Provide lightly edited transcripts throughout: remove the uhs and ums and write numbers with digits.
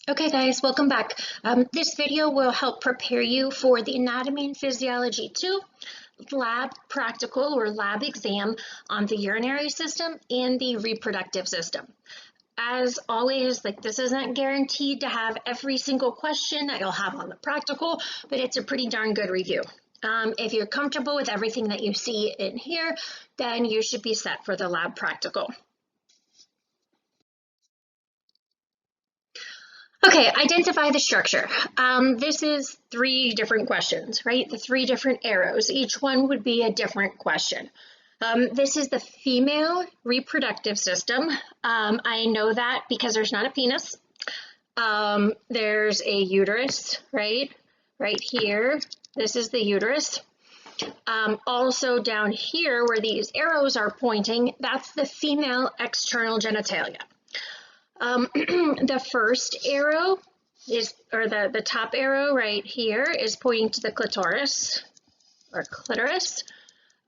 Okay guys, welcome back. This video will help prepare you for the Anatomy and Physiology 2 lab practical or lab exam on the urinary system and the reproductive system. As always, this isn't guaranteed to have every single question that you'll have on the practical, but it's a pretty darn good review. If you're comfortable with everything that you see in here, then you should be set for the lab practical. Okay, identify the structure. This is 3 different questions, right? The 3 different arrows. Each one would be a different question. This is the female reproductive system. I know that because there's not a penis. There's a uterus, right? Right here. This is the uterus. Also down here where these arrows are pointing, that's the female external genitalia. The first arrow is, or the top arrow right here is pointing to the clitoris or clitoris.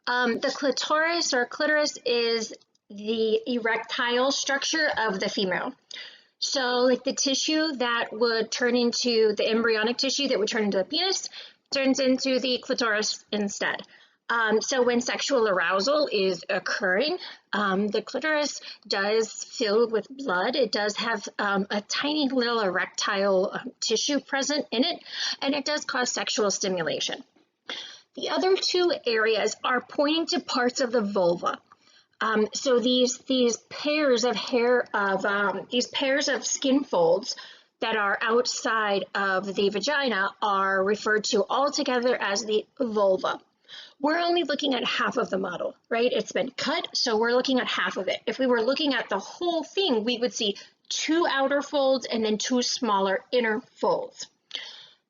The clitoris or clitoris is the erectile structure of the female. So like the tissue that would turn into the embryonic tissue that would turn into the penis turns into the clitoris instead. So when sexual arousal is occurring, the clitoris does fill with blood. It does have a tiny little erectile tissue present in it, and it does cause sexual stimulation. The other 2 areas are pointing to parts of the vulva. So these pairs of these pairs of skin folds that are outside of the vagina are referred to all together as the vulva. We're only looking at half of the model, right? It's been cut, so we're looking at half of it. If we were looking at the whole thing, we would see 2 outer folds and then 2 smaller inner folds.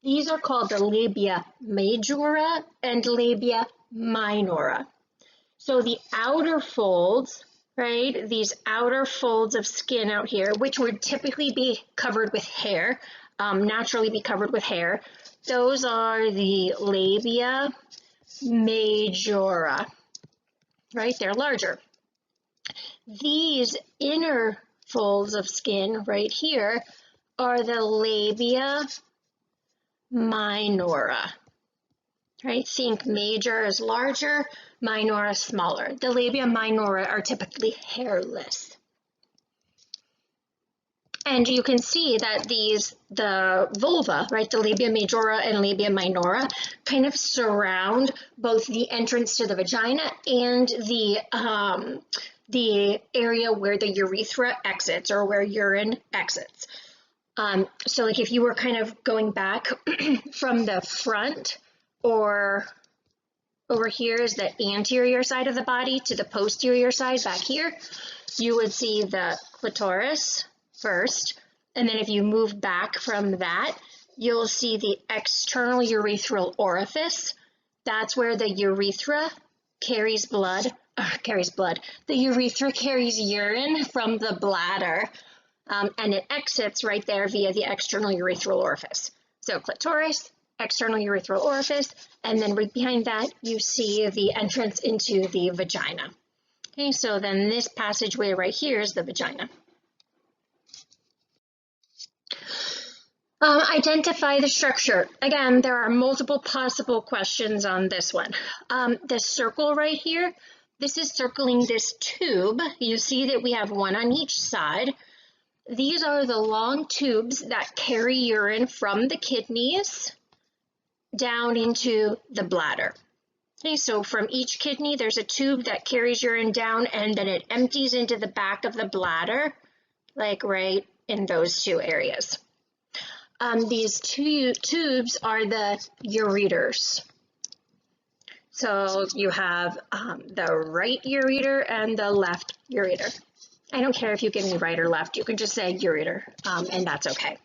These are called the labia majora and labia minora. So the outer folds, right? These outer folds of skin out here, which would typically be covered with hair, naturally be covered with hair, those are the labia majora, right? They're larger. These inner folds of skin right here are the labia minora, right? Think major is larger, minora smaller. The labia minora are typically hairless. And you can see that the vulva, right, the labia majora and labia minora kind of surround both the entrance to the vagina and the area where the urethra exits or where urine exits. So like if you were kind of going back from the front, or over here is the anterior side of the body to the posterior side back here, you would see the clitoris first, and then if you move back from that, you'll see the external urethral orifice. That's where the urethra carries blood. The urethra carries urine from the bladder, and it exits right there via the external urethral orifice. So clitoris, external urethral orifice, and then right behind that, you see the entrance into the vagina. Okay, so then this passageway right here is the vagina. Identify the structure. Again, there are multiple possible questions on this one. The circle right here, this is circling this tube. You see that we have one on each side. These are the long tubes that carry urine from the kidneys down into the bladder. Okay, so from each kidney, there's a tube that carries urine down, and then it empties into the back of the bladder, like right in those 2 areas. These 2 tubes are the ureters. So you have the right ureter and the left ureter. I don't care if you give me right or left, you can just say ureter, and that's okay.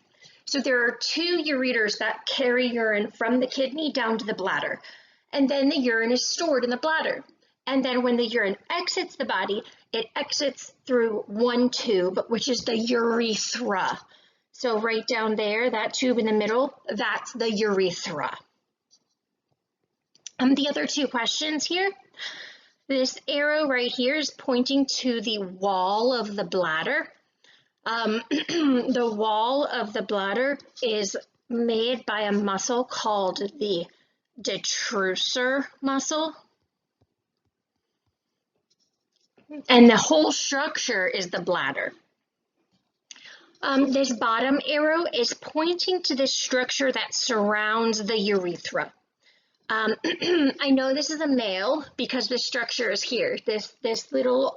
So there are 2 ureters that carry urine from the kidney down to the bladder, and then the urine is stored in the bladder. And then when the urine exits the body, it exits through one tube, which is the urethra. So right down there, that tube in the middle, that's the urethra. The other 2 questions here, this arrow right here is pointing to the wall of the bladder. The wall of the bladder is made by a muscle called the detrusor muscle. And the whole structure is the bladder. This bottom arrow is pointing to the structure that surrounds the urethra. I know this is a male because the structure is here. This little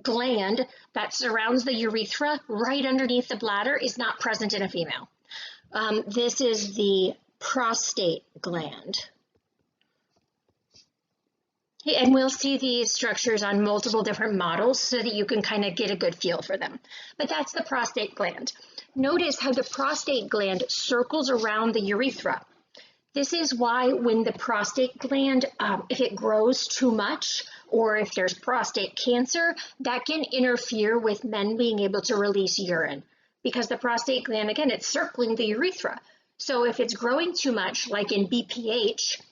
gland that surrounds the urethra right underneath the bladder is not present in a female. This is the prostate gland. And we'll see these structures on multiple different models so that you can kind of get a good feel for them. But that's the prostate gland. Notice how the prostate gland circles around the urethra. This is why when the prostate gland, if it grows too much, or if there's prostate cancer, that can interfere with men being able to release urine. Because the prostate gland, again, it's circling the urethra. So if it's growing too much, like in BPH,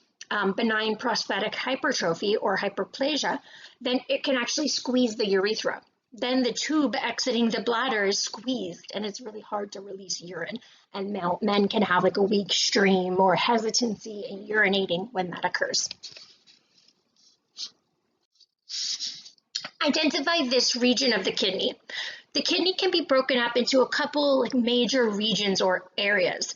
benign prostatic hypertrophy or hyperplasia, then it can actually squeeze the urethra. Then the tube exiting the bladder is squeezed and it's really hard to release urine. And men can have like a weak stream or hesitancy in urinating when that occurs. Identify this region of the kidney. The kidney can be broken up into a couple like major regions or areas.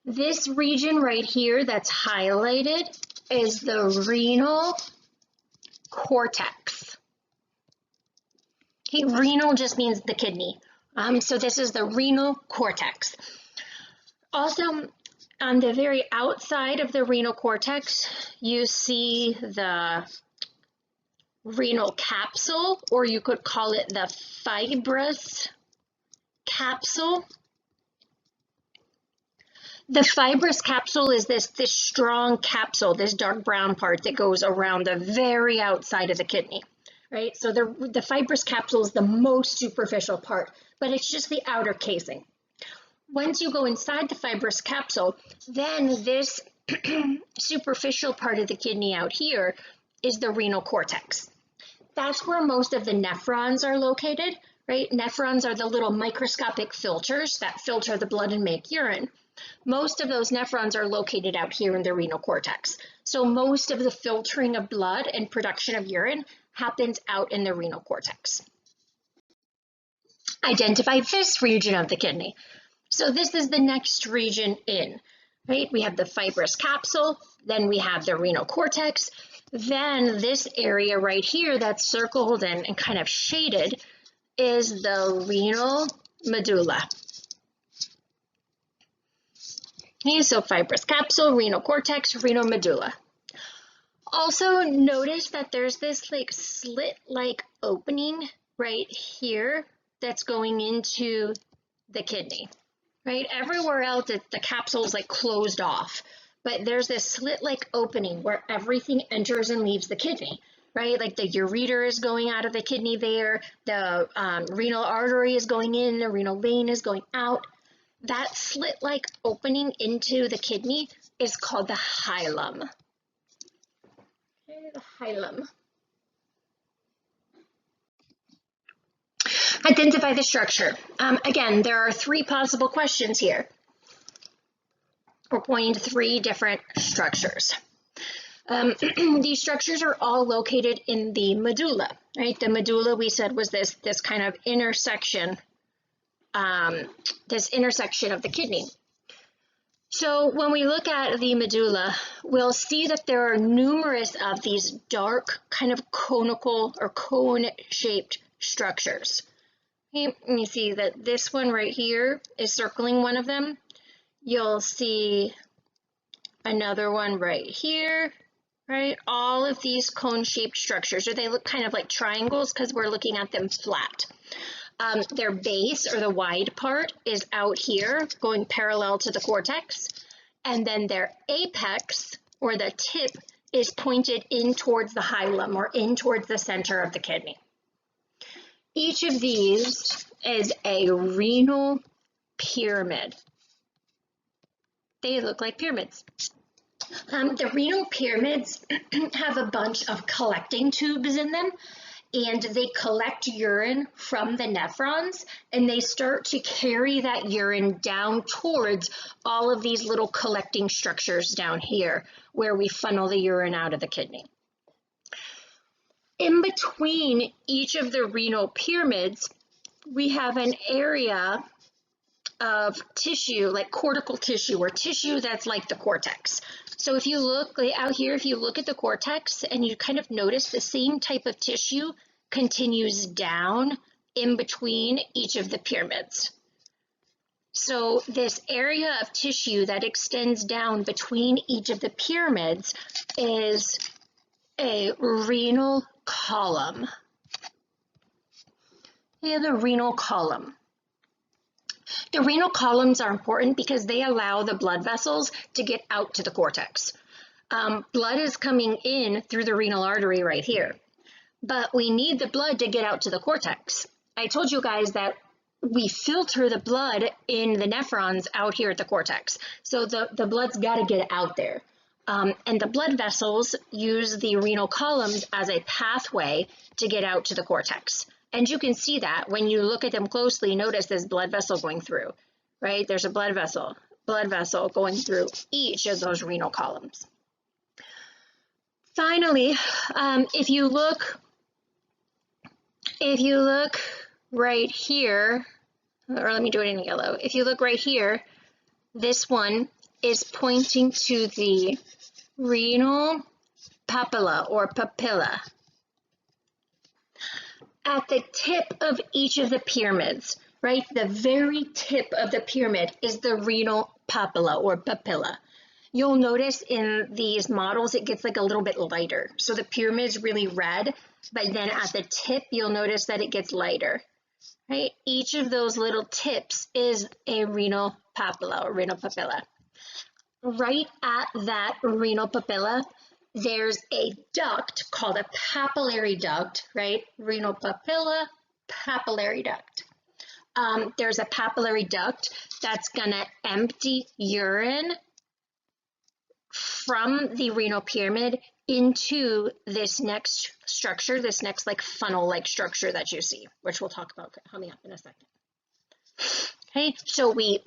This region right here that's highlighted is the renal cortex. Okay, renal just means the kidney. So this is the renal cortex. Also, on the very outside of the renal cortex, you see the renal capsule, or you could call it the fibrous capsule. The fibrous capsule is this strong capsule, this dark brown part that goes around the very outside of the kidney, right? So the fibrous capsule is the most superficial part, but it's just the outer casing. Once you go inside the fibrous capsule, then this superficial part of the kidney out here is the renal cortex. That's where most of the nephrons are located, right? Nephrons are the little microscopic filters that filter the blood and make urine. Most of those nephrons are located out here in the renal cortex. So most of the filtering of blood and production of urine happens out in the renal cortex. Identify this region of the kidney. So this is the next region in, right? We have the fibrous capsule, then we have the renal cortex, then this area right here that's circled and kind of shaded is the renal medulla. Okay, so fibrous capsule, renal cortex, renal medulla. Also notice that there's this like slit-like opening right here that's going into the kidney, right? Everywhere else the capsule is like closed off, but there's this slit-like opening where everything enters and leaves the kidney, right? Like the ureter is going out of the kidney there, the renal artery is going in, the renal vein is going out. That slit-like opening into the kidney is called the hilum. Okay, the hilum. Identify the structure. Again, there are three possible questions here. We're pointing to three different structures. These structures are all located in the medulla, right? The medulla, we said, was this kind of intersection, this intersection of the kidney. So when we look at the medulla, we'll see that there are numerous of these dark, kind of conical or cone-shaped structures. Okay, and you see that this one right here is circling one of them. You'll see another one right here, right? All of these cone-shaped structures, or they look kind of like triangles because we're looking at them flat. Their base, or the wide part, is out here, going parallel to the cortex, and then their apex, or the tip, is pointed in towards the hilum, or in towards the center of the kidney. Each of these is a renal pyramid. They look like pyramids. The renal pyramids have a bunch of collecting tubes in them, and they collect urine from the nephrons, and they start to carry that urine down towards all of these little collecting structures down here where we funnel the urine out of the kidney. In between each of the renal pyramids, we have an area of tissue, like cortical tissue, or tissue that's like the cortex. So if you look out here, if you look at the cortex and you kind of notice the same type of tissue continues down in between each of the pyramids. So this area of tissue that extends down between each of the pyramids is a renal column. Yeah, the renal column. The renal columns are important because they allow the blood vessels to get out to the cortex. Blood is coming in through the renal artery right here, but we need the blood to get out to the cortex. I told you guys that we filter the blood in the nephrons out here at the cortex. So the blood's got to get out there. And the blood vessels use the renal columns as a pathway to get out to the cortex. And you can see that when you look at them closely. Notice this blood vessel going through, right? There's a blood vessel going through each of those renal columns. Finally, if you look right here, or let me do it in yellow. If you look right here, this one is pointing to the renal papilla or papilla. At the tip of each of the pyramids, right? The very tip of the pyramid is the renal papilla or papilla. You'll notice in these models, it gets like a little bit lighter. So the pyramid's really red, but then at the tip, you'll notice that it gets lighter, right? Each of those little tips is a renal papilla or renal papilla. Right at that renal papilla, there's a duct called a papillary duct, right? Renal papilla, papillary duct. There's a papillary duct that's gonna empty urine from the renal pyramid into this next structure, this next like funnel-like structure that you see, which we'll talk about coming up in a second. Okay, so we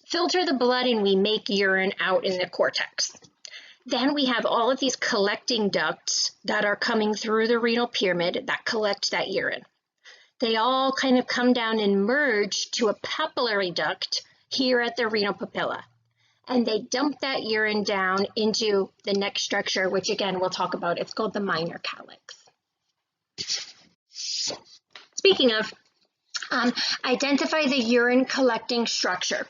filter the blood and we make urine out in the cortex. Then we have all of these collecting ducts that are coming through the renal pyramid that collect that urine. They all kind of come down and merge to a papillary duct here at the renal papilla. And they dump that urine down into the next structure, which again, we'll talk about. It's called the minor calyx. Speaking of, identify the urine collecting structure.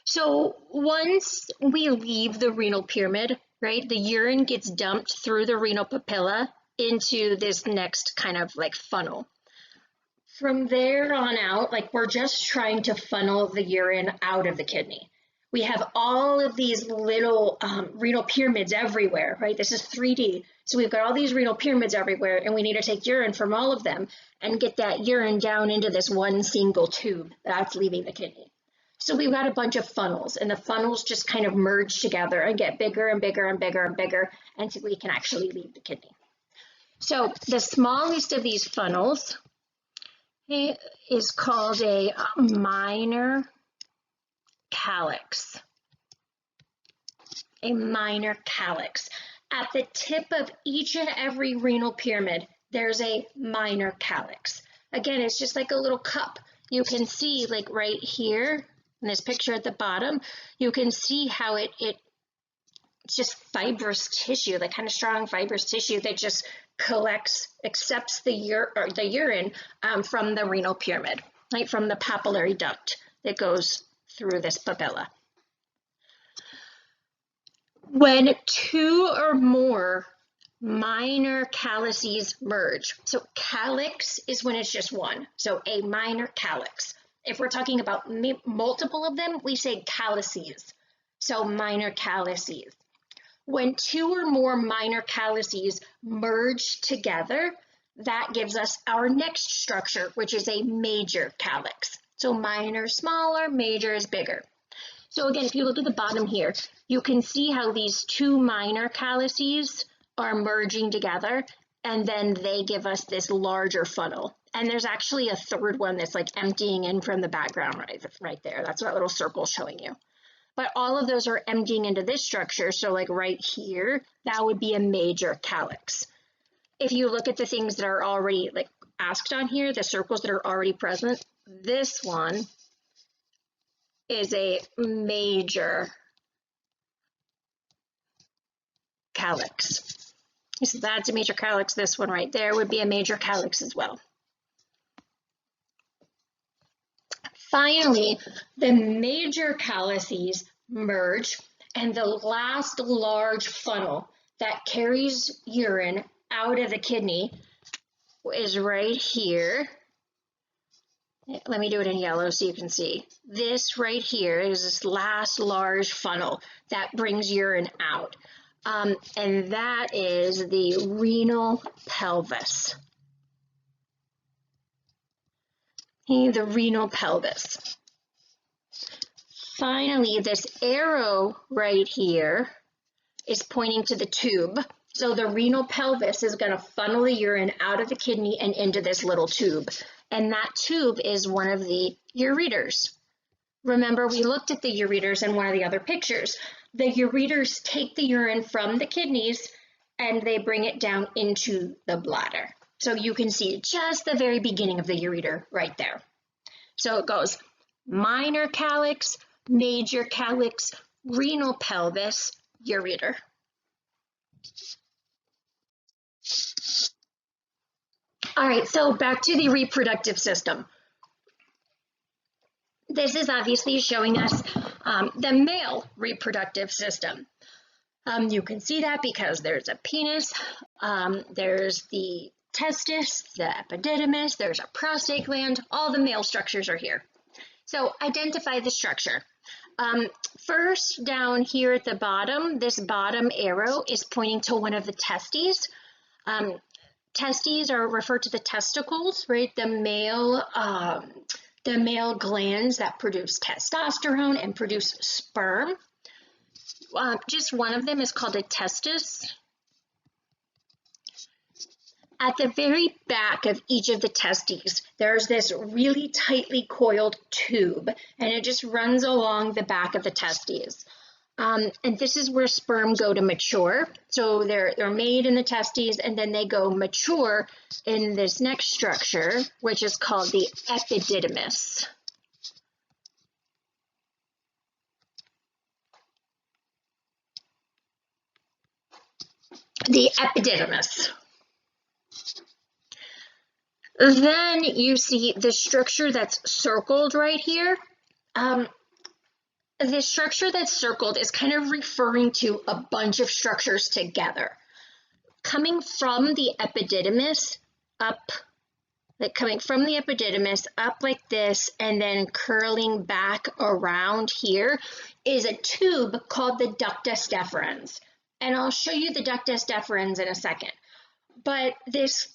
So once we leave the renal pyramid, right, the urine gets dumped through the renal papilla into this next kind of like funnel. From there on out, like we're just trying to funnel the urine out of the kidney. We have all of these little renal pyramids everywhere, right? This is 3D. So we've got all these renal pyramids everywhere, and we need to take urine from all of them and get that urine down into this one single tube that's leaving the kidney. So we've got a bunch of funnels, and the funnels just kind of merge together and get bigger and bigger and bigger and bigger until we can actually leave the kidney. So the smallest of these funnels is called a minor calyx. A minor calyx. At the tip of each and every renal pyramid, there's a minor calyx. Again, it's just like a little cup. You can see like right here in this picture at the bottom, you can see how it's just fibrous tissue, like kind of strong fibrous tissue that just accepts the urine from the renal pyramid, right, from the papillary duct that goes through this papilla. When two or more minor calyces merge, so calyx is when it's just one, so a minor calyx. If we're talking about multiple of them, we say calyces, so minor calyces. When two or more minor calyces merge together, that gives us our next structure, which is a major calyx. So minor is smaller, major is bigger. So again, if you look at the bottom here, you can see how these two minor calyces are merging together and then they give us this larger funnel. And there's actually a third one that's like emptying in from the background right there. That's what little circle showing you. But all of those are emptying into this structure. So like right here, that would be a major calyx. If you look at the things that are already like asked on here, the circles that are already present, this one is a major calyx. So that's a major calyx. This one right there would be a major calyx as well. Finally, the major calyces merge, and the last large funnel that carries urine out of the kidney is right here. Let me do it in yellow so you can see. This right here is this last large funnel that brings urine out. And that is the renal pelvis. Okay, the renal pelvis. Finally, this arrow right here is pointing to the tube. So the renal pelvis is going to funnel the urine out of the kidney and into this little tube. And that tube is one of the ureters. Remember, we looked at the ureters in one of the other pictures. The ureters take the urine from the kidneys and they bring it down into the bladder. So you can see just the very beginning of the ureter right there. So it goes minor calyx, major calyx, renal pelvis, ureter. All right, so back to the reproductive system. This is obviously showing us the male reproductive system. You can see that because there's a penis, there's the testis, the epididymis, there's a prostate gland, all the male structures are here. So identify the structure. First, down here at the bottom, this bottom arrow is pointing to one of the testes. Testes are referred to the testicles, right? The male glands that produce testosterone and produce sperm. Just one of them is called a testis. At the very back of each of the testes, there's this really tightly coiled tube, and it just runs along the back of the testes. And this is where sperm go to mature. So they're made in the testes, and then they go mature in this next structure, which is called the epididymis. The epididymis. Then you see the structure that's circled right here. The structure that's circled is kind of referring to a bunch of structures together. Coming from the epididymis up, like this, and then curling back around here is a tube called the Ductus deferens. And I'll show you the Ductus deferens in a second. But this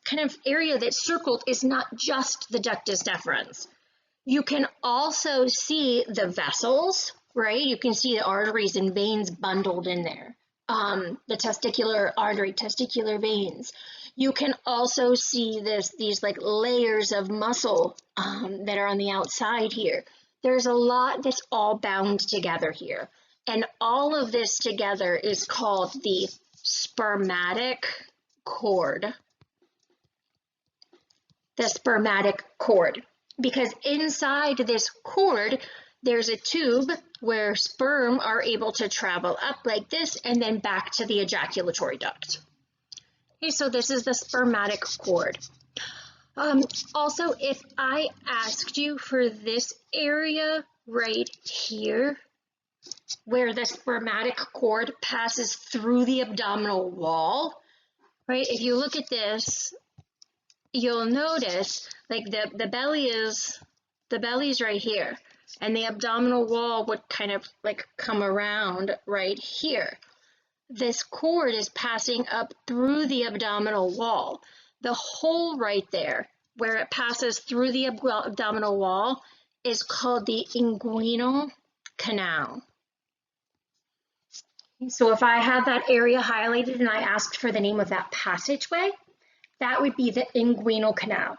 kind of area that's circled is not just the Ductus deferens. You can also see the vessels, right? You can see the arteries and veins bundled in there. The testicular artery, testicular veins. You can also see these like layers of muscle that are on the outside here. There's a lot that's all bound together here. And all of this together is called the spermatic cord. The spermatic cord. Because inside this cord, there's a tube where sperm are able to travel up like this and then back to the ejaculatory duct. Okay, so this is the spermatic cord. Also, if I asked you for this area right here, where the spermatic cord passes through the abdominal wall, right? If you look at this, you'll notice like the belly's right here, and the abdominal wall would kind of like come around right here. This cord is passing up through the abdominal wall. The hole right there where it passes through the abdominal wall is called the inguinal canal. So if I had that area highlighted and I asked for the name of that passageway, that would be the inguinal canal.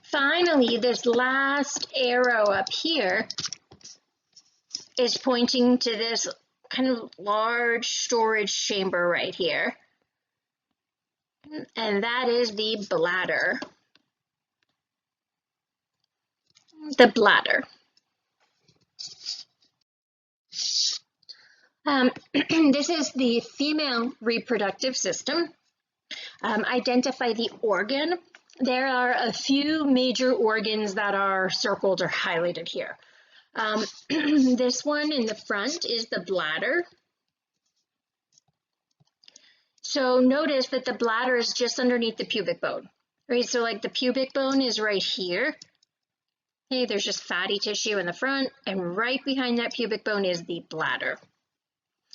Finally, this last arrow up here is pointing to this kind of large storage chamber right here. And that is the bladder. The bladder. This is the female reproductive system. Identify the organ. There are a few major organs that are circled or highlighted here. This one in the front is the bladder. So notice that the bladder is just underneath the pubic bone, right? So like the pubic bone is right here. Okay, there's just fatty tissue in the front, and right behind that pubic bone is the bladder.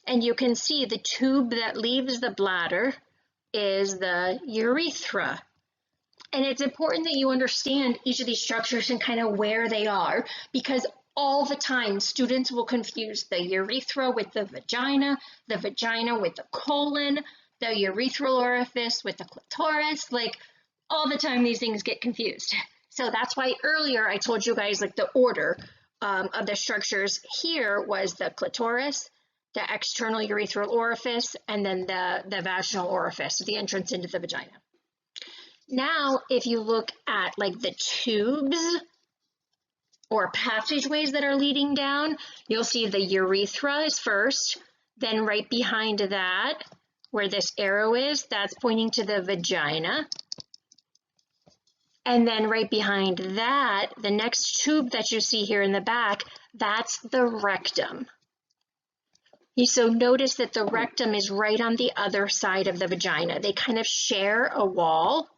And you can see the tube that leaves the bladder is the urethra. And it's important that you understand each of these structures and kind of where they are, because all the time students will confuse the urethra with the vagina with the colon, the urethral orifice with the clitoris. Like all the time these things get confused. So that's why earlier I told you guys like the order of the structures here was the clitoris, the external urethral orifice, and then the vaginal orifice, the entrance into the vagina. Now, if you look at like the tubes or passageways that are leading down, you'll see the urethra is first, then right behind that, where this arrow is, that's pointing to the vagina. And then right behind that, the next tube that you see here in the back, that's the rectum. So notice that the rectum is right on the other side of the vagina. They kind of share a wall.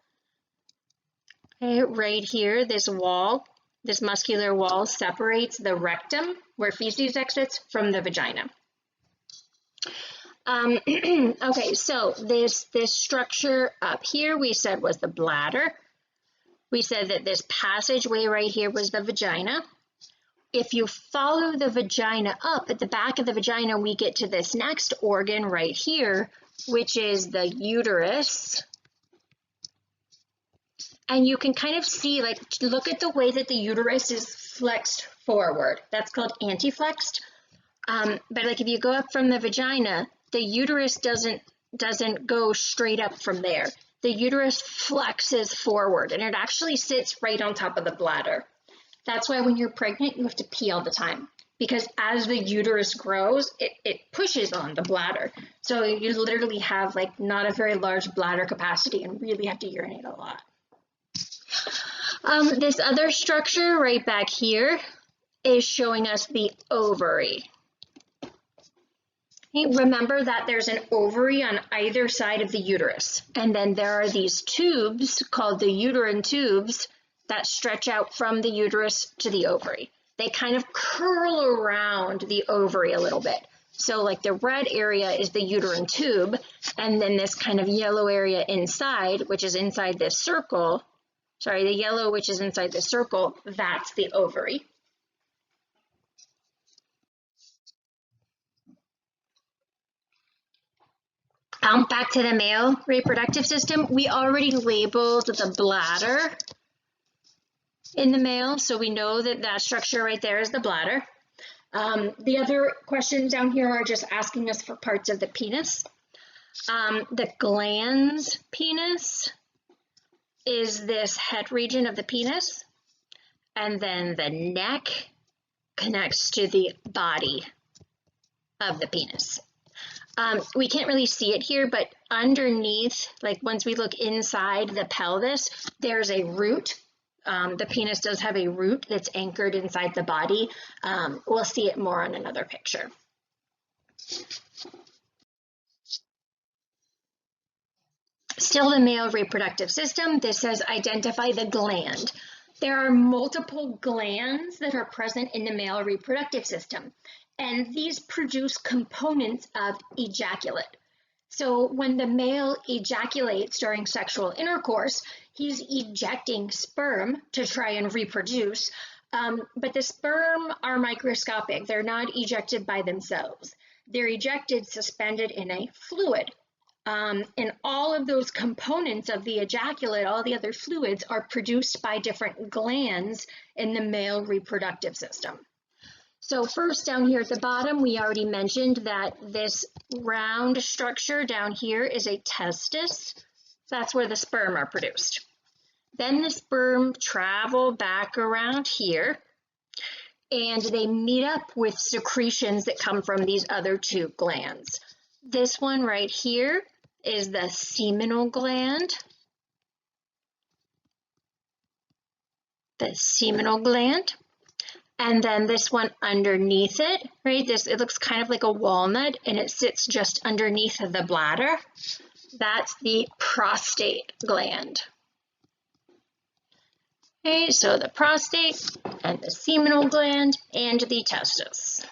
Okay, right here, this wall, this muscular wall separates the rectum, where feces exits, from the vagina. Okay, so this structure up here we said was the bladder. We said that this passageway right here was the vagina. If you follow the vagina up, at the back of the vagina, we get to this next organ right here, which is the uterus. And you can kind of see, like, look at the way that the uterus is flexed forward. That's called antiflexed. But like if you go up from the vagina, the uterus doesn't go straight up from there. The uterus flexes forward, and it actually sits right on top of the bladder. That's why when you're pregnant, you have to pee all the time, because as the uterus grows, it pushes on the bladder. So you literally have like not a very large bladder capacity and really have to urinate a lot. This other structure right back here is showing us the ovary. Okay, remember that there's an ovary on either side of the uterus, and then there are these tubes called the uterine tubes that stretch out from the uterus to the ovary. They kind of curl around the ovary a little bit. So like the red area is the uterine tube, and then this kind of yellow area inside, which is inside this circle, sorry, the yellow which is inside the circle, that's the ovary. Back to the male reproductive system, we already labeled the bladder in the male, so we know that that structure right there is the bladder. The other questions down here are just asking us for parts of the penis. The glans penis is this head region of the penis, and then the neck connects to the body of the penis. We can't really see it here, but underneath, like once we look inside the pelvis, there's a root. The penis does have a root that's anchored inside the body. We'll see it more on another picture. Still the male reproductive system. This says identify the gland. There are multiple glands that are present in the male reproductive system, and these produce components of ejaculate. So when the male ejaculates during sexual intercourse, he's ejecting sperm to try and reproduce, But the sperm are microscopic. They're not ejected by themselves. They're ejected suspended in a fluid. And all of those components of the ejaculate, all the other fluids, are produced by different glands in the male reproductive system. So first, down here at the bottom, we already mentioned that this round structure down here is a testis. That's where the sperm are produced. Then the sperm travel back around here, and they meet up with secretions that come from these other two glands. This one right here is the seminal gland. The seminal gland. And then this one underneath it, right? It looks kind of like a walnut, and it sits just underneath the bladder. That's the prostate gland. Okay, so the prostate and the seminal gland and the testis.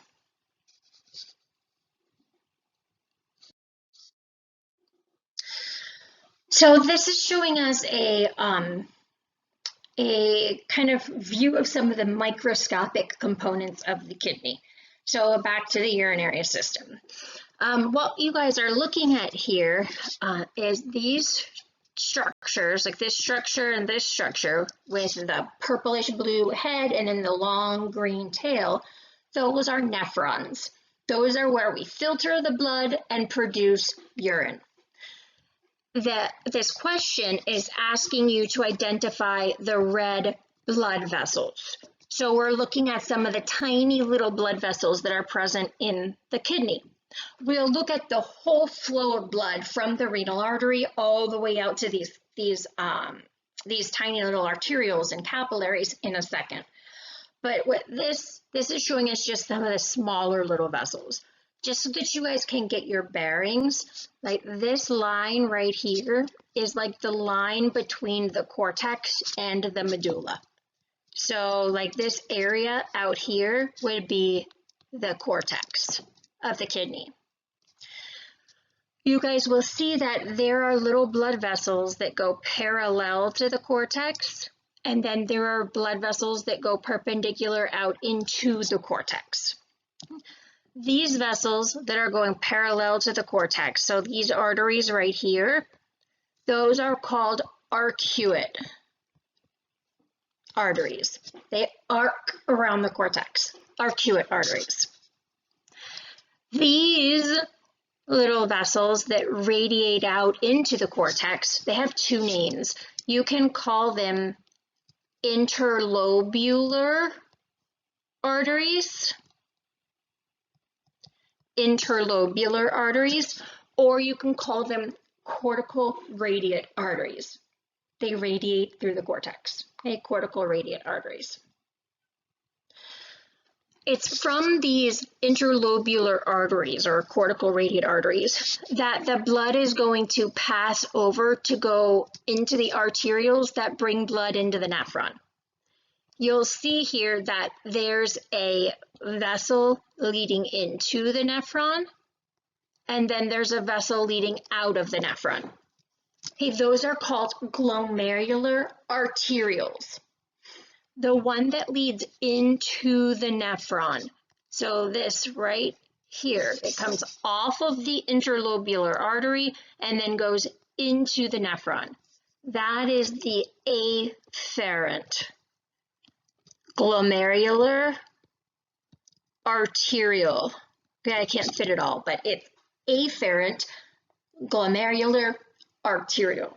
So this is showing us a kind of view of some of the microscopic components of the kidney. So back to the urinary system. What you guys are looking at here is these structures, like this structure and this structure with the purplish blue head and then the long green tail. Those are nephrons. Those are where we filter the blood and produce urine. This question is asking you to identify the red blood vessels. So we're looking at some of the tiny little blood vessels that are present in the kidney. We'll look at the whole flow of blood from the renal artery all the way out to these tiny little arterioles and capillaries in a second. But what this is showing us just some of the smaller little vessels. Just so that you guys can get your bearings, like this line right here is like the line between the cortex and the medulla. So like this area out here would be the cortex of the kidney. You guys will see that there are little blood vessels that go parallel to the cortex, and then there are blood vessels that go perpendicular out into the cortex. These vessels that are going parallel to the cortex, so these arteries right here, those are called arcuate arteries. They arc around the cortex, arcuate arteries. These little vessels that radiate out into the cortex, they have two names. You can call them interlobular arteries, or you can call them cortical radiate arteries. They radiate through the cortex, okay? Cortical radiate arteries. It's from these interlobular arteries or cortical radiate arteries that the blood is going to pass over to go into the arterioles that bring blood into the nephron. You'll see here that there's a vessel leading into the nephron, and then there's a vessel leading out of the nephron. Okay, those are called glomerular arterioles. The one that leads into the nephron, so this right here, it comes off of the interlobular artery and then goes into the nephron. That is the afferent glomerular arteriole. Okay, I can't fit it all, but it's afferent glomerular arteriole.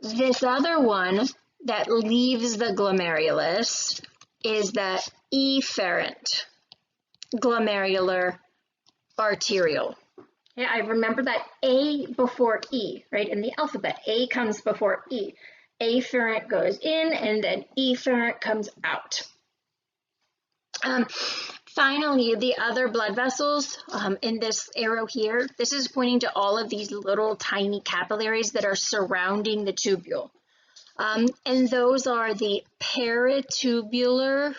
This other one that leaves the glomerulus is the efferent glomerular arteriole. Yeah, I remember that A before E, right? In the alphabet, A comes before E. Afferent goes in and then efferent comes out. Finally, the other blood vessels in this arrow here, this is pointing to all of these little tiny capillaries that are surrounding the tubule. And those are the peritubular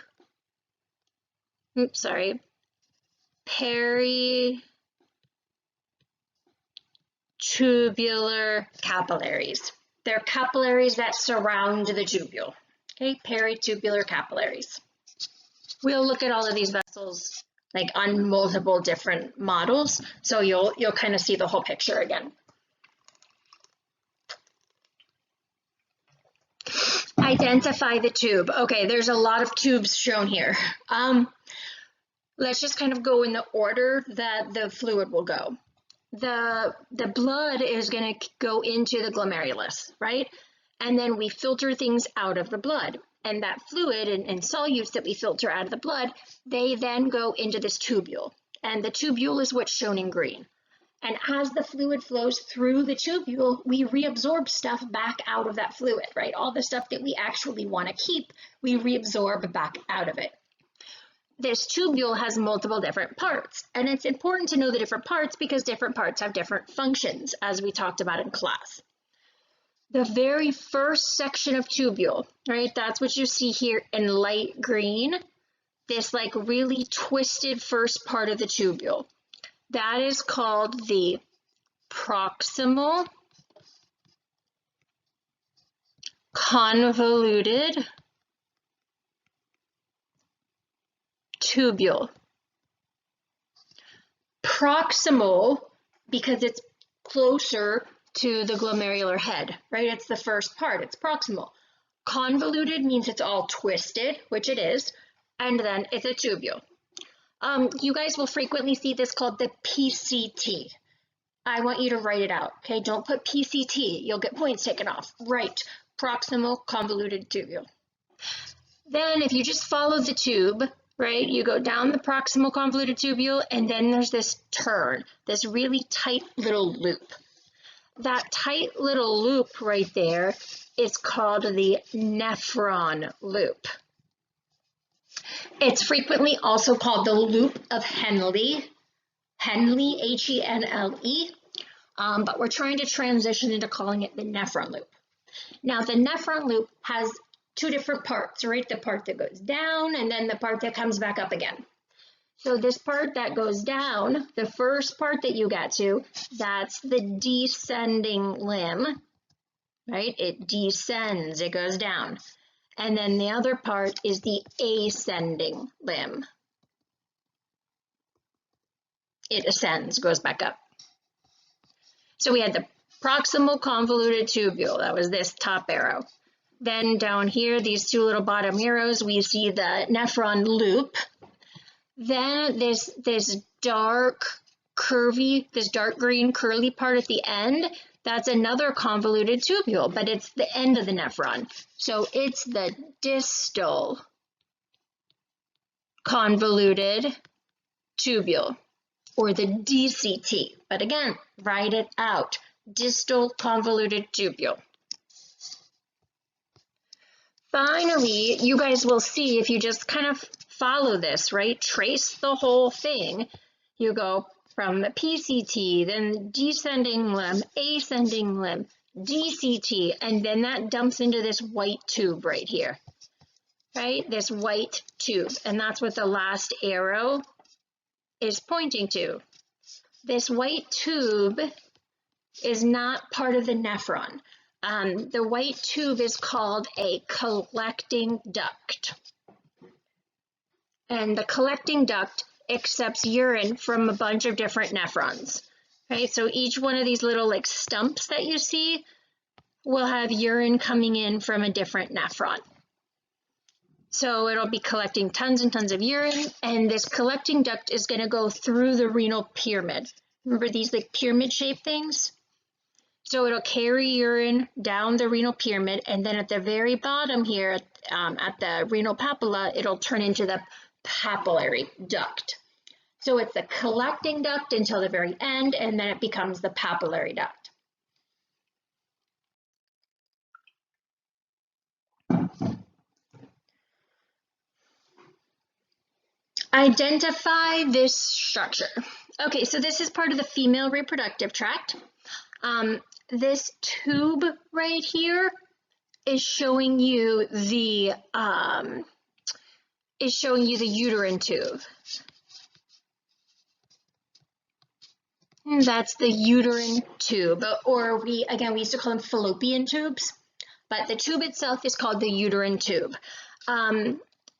capillaries. They're capillaries that surround the tubule. okay, peritubular capillaries. We'll look at all of these vessels like on multiple different models, so you'll kind of see the whole picture again. Identify the tube. Okay, there's a lot of tubes shown here. Let's just kind of go in the order that the fluid will go. The blood is going to go into the glomerulus, right? And then we filter things out of the blood. And that fluid and solutes that we filter out of the blood, they then go into this tubule. And the tubule is what's shown in green. And as the fluid flows through the tubule, we reabsorb stuff back out of that fluid, right? All the stuff that we actually want to keep, we reabsorb back out of it. This tubule has multiple different parts, and it's important to know the different parts because different parts have different functions, as we talked about in class. The very first section of tubule, right, that's what you see here in light green, this like really twisted first part of the tubule. That is called the proximal convoluted tubule. Proximal because it's closer to the glomerular head, right? It's the first part, it's proximal. Convoluted means it's all twisted, which it is, and then it's a tubule. You guys will frequently see this called the PCT. I want you to write it out, okay? Don't put PCT, you'll get points taken off. Write proximal convoluted tubule. Then if you just follow the tube, right, you go down the proximal convoluted tubule, and then there's this turn, this really tight little loop. That tight little loop right there is called the nephron loop. It's frequently also called the loop of Henle, Henle, but we're trying to transition into calling it the nephron loop. Now, the nephron loop has two different parts, right? The part that goes down and then the part that comes back up again. So this part that goes down, the first part that you get to, that's the descending limb, right? It descends, it goes down. And then the other part is the ascending limb. It ascends, goes back up. So we had the proximal convoluted tubule, that was this top arrow. Then down here, these two little bottom arrows, we see the nephron loop. Then this dark green curly part at the end, that's another convoluted tubule, but it's the end of the nephron. So it's the distal convoluted tubule, or the DCT. But again, write it out, distal convoluted tubule. Finally, you guys will see if you just kind of follow this, right? Trace the whole thing. You go from the PCT, then descending limb, ascending limb, DCT, and then that dumps into this white tube right here, right? This white tube, and that's what the last arrow is pointing to. This white tube is not part of the nephron. The white tube is called a collecting duct. And the collecting duct accepts urine from a bunch of different nephrons. Right? So each one of these little like stumps that you see will have urine coming in from a different nephron. So it'll be collecting tons and tons of urine, and this collecting duct is going to go through the renal pyramid. Remember these like pyramid shaped things? So it'll carry urine down the renal pyramid, and then at the very bottom here, at the renal papilla, it'll turn into the papillary duct. So it's the collecting duct until the very end, and then it becomes the papillary duct. Identify this structure. Okay, so this is part of the female reproductive tract. This tube right here is showing you the uterine tube. And that's the uterine tube, or we used to call them fallopian tubes. but the tube itself is called the uterine tube.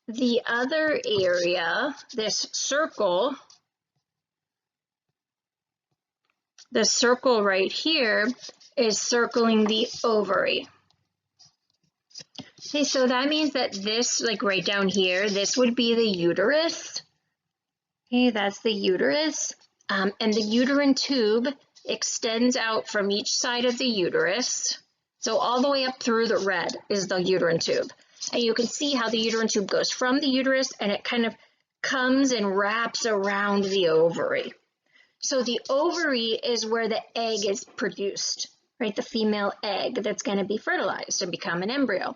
The other area, this circle right here is circling the ovary. Okay, so that means that this, like right down here, this would be the uterus. Okay, that's the uterus. And the uterine tube extends out from each side of the uterus. So all the way up through the red is the uterine tube. And you can see how the uterine tube goes from the uterus and it kind of comes and wraps around the ovary. So the ovary is where the egg is produced, right? The female egg that's going to be fertilized and become an embryo.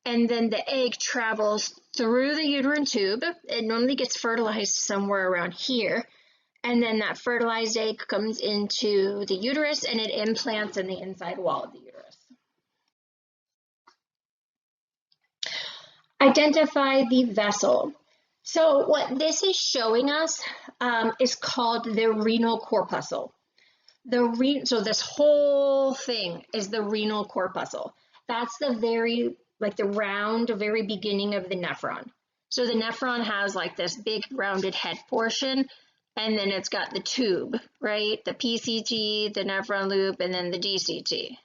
And then the egg travels through the uterine tube. It normally gets fertilized somewhere around here. And then that fertilized egg comes into the uterus and it implants in the inside wall of the uterus. Identify the vessel. So what this is showing us is called the renal corpuscle. So this whole thing is the renal corpuscle. That's the very beginning of the nephron. So the nephron has like this big rounded head portion, and then it's got the tube, right? The PCT, the nephron loop, and then the DCT.